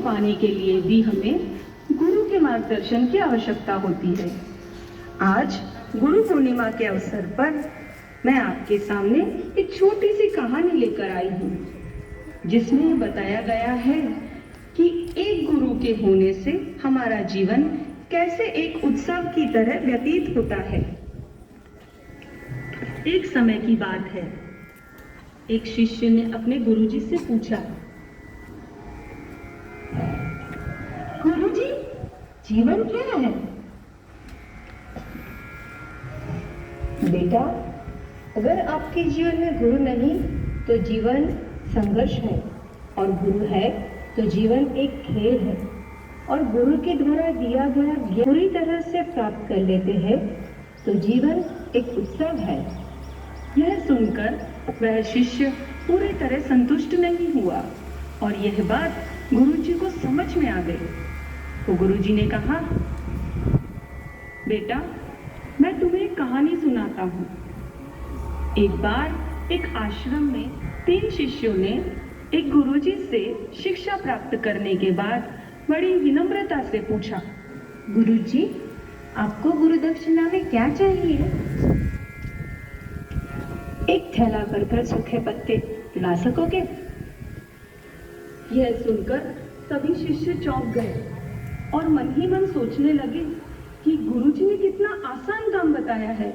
पाने के लिए भी हमें गुरु के मार्गदर्शन की आवश्यकता होती है। आज गुरु पूर्णिमा के अवसर पर मैं आपके सामने एक छोटी सी कहानी लेकर आई हूँ, जिसमें बताया गया है कि एक गुरु के होने से हमारा जीवन कैसे एक उत्सव की तरह व्यतीत होता है। एक समय की बात है, एक शिष्य ने अपने गुरुजी से पूछा, गुरुजी, जीवन क्या है? बेटा, अगर आपके जीवन में गुरु नहीं तो जीवन संघर्ष है, और गुरु है तो जीवन एक खेल है, और गुरु के द्वारा दिया गया ज्ञान पूरी तरह से प्राप्त कर लेते हैं तो जीवन एक उत्सव है। यह सुनकर वह शिष्य पूरी तरह संतुष्ट नहीं हुआ और यह बात गुरुजी को समझ में आ गई। तो गुरुजी ने कहा, बेटा, मैं तुम्हें एक कहानी सुनाता हूँ। एक बार एक आश्रम में 3 शिष्यों ने एक गुरुजी से शिक्षा प्राप्त करने के बाद बड़ी विनम्रता से पूछा, गुरुजी, आपको गुरु दक्षिणा में क्या चाहिए? एक थैला भरकर सूखे पत्ते ला सकोगे? यह सुनकर सभी शिष्य चौंक गए और मन ही मन सोचने लगे कि गुरुजी ने कितना आसान काम बताया है।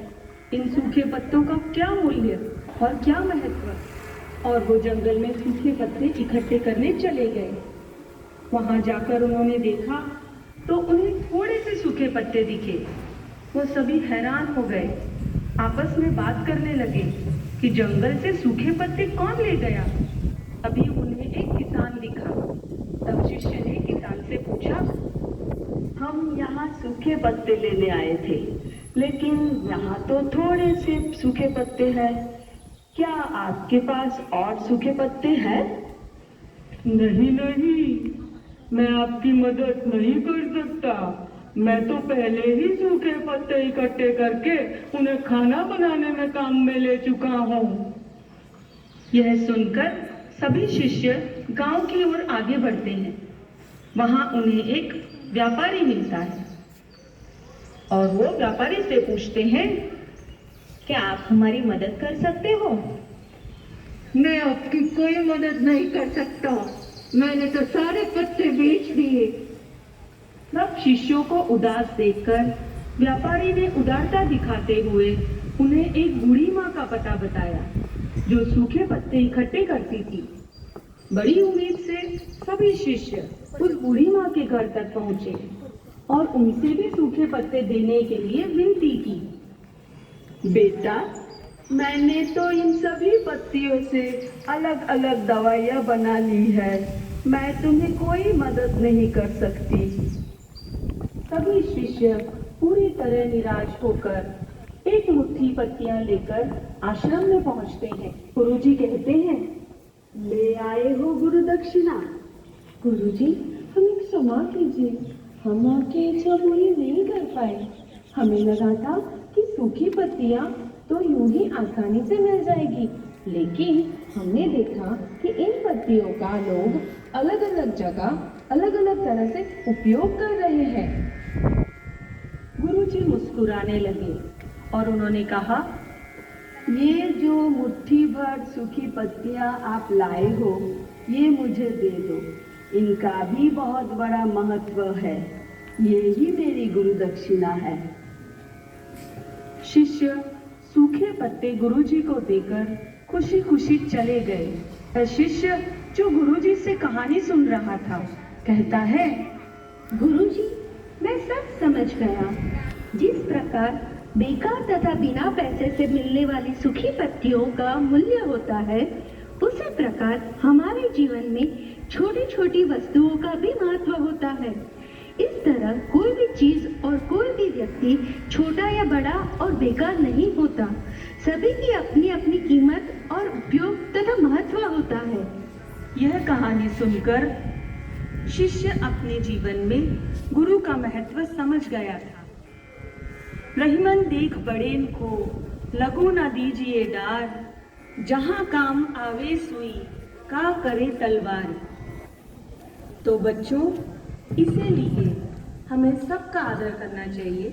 इन सूखे पत्तों का क्या मूल्य और क्या महत्व। और वो जंगल में सूखे पत्ते इकट्ठे करने चले गए। वहां जाकर उन्होंने देखा तो उन्हें थोड़े से सूखे पत्ते दिखे। वो सभी हैरान हो गए, आपस में बात करने लगे कि जंगल से सूखे पत्ते कौन ले गया। अभी उन्हें एक किसान दिखा। तब शिष्य ने किसान से पूछा, हम यहाँ सूखे पत्ते लेने आए थे, लेकिन यहाँ तो थोड़े से सूखे पत्ते हैं। क्या आपके पास और सूखे पत्ते हैं? नहीं नहीं, मैं आपकी मदद नहीं कर सकता। मैं तो पहले ही सूखे पत्ते इकट्ठे करके उन्हें खाना बनाने में काम में ले चुका हूँ। यह सुनकर सभी शिष्य गांव की ओर आगे बढ़ते हैं। वहां उन्हें एक व्यापारी मिलता है और वो व्यापारी से पूछते हैं, क्या आप हमारी मदद कर सकते हो? मैं आपकी कोई मदद नहीं कर सकता, मैंने तो सारे पत्ते बेच दिए। तब शिष्यों को उदास देखकर व्यापारी ने उदारता दिखाते हुए उन्हें एक बूढ़ी माँ का पता बताया, जो सूखे पत्ते इकट्ठे करती थी। बड़ी उम्मीद से सभी शिष्य उस बूढ़ी माँ के घर तक पहुंचे और उनसे भी सूखे पत्ते देने के लिए विनती की। बेटा, मैंने तो इन सभी पत्तियों से अलग अलग दवाइयाँ बना ली है, मैं तुम्हें कोई मदद नहीं कर सकती। सभी शिष्य पूरी तरह निराश होकर एक मुट्ठी पत्तियां लेकर आश्रम में पहुंचते हैं। गुरुजी कहते हैं, ले आए हो गुरु दक्षिणा? गुरुजी, हमें क्षमा कीजिए, हम आपकी इच्छा पूरी नहीं कर पाए। हमें लगा था कि सूखी पत्तियां तो यूं ही आसानी से मिल जाएगी, लेकिन हमने देखा कि इन पत्तियों का लोग अलग अलग जगह अलग अलग तरह से उपयोग कर रहे हैं। गुरुजी मुस्कुराने लगे और उन्होंने कहा, ये जो मुट्ठी भर सूखी पत्तियां आप लाए हो, ये मुझे दे दो। इनका भी बहुत बड़ा महत्व है, ये ही मेरी गुरु दक्षिणा है। शिष्य सूखे पत्ते गुरुजी को देकर खुशी खुशी चले गए। शिष्य जो गुरुजी से कहानी सुन रहा था कहता है, गुरुजी, मैं सब समझ गया। जिस प्रकार बेकार तथा बिना पैसे से मिलने वाली सूखी पत्तियों का मूल्य होता है, उसी प्रकार हमारे जीवन में छोटी छोटी वस्तुओं का भी महत्व होता है। इस तरह कोई भी चीज और कोई भी व्यक्ति छोटा या बड़ा और बेकार नहीं होता। सभी की अपनी अपनी कीमत और उपयोग तथा महत्व होता है। यह कहानी सुनकर शिष्य अपने जीवन में गुरु का महत्व समझ गया था। रहीमन देख बड़ेन को, लगू न दीजिए डार, जहां काम आवे सुई, का करे तलवार। तो बच्चों, इसीलिए हमें सबका आदर करना चाहिए।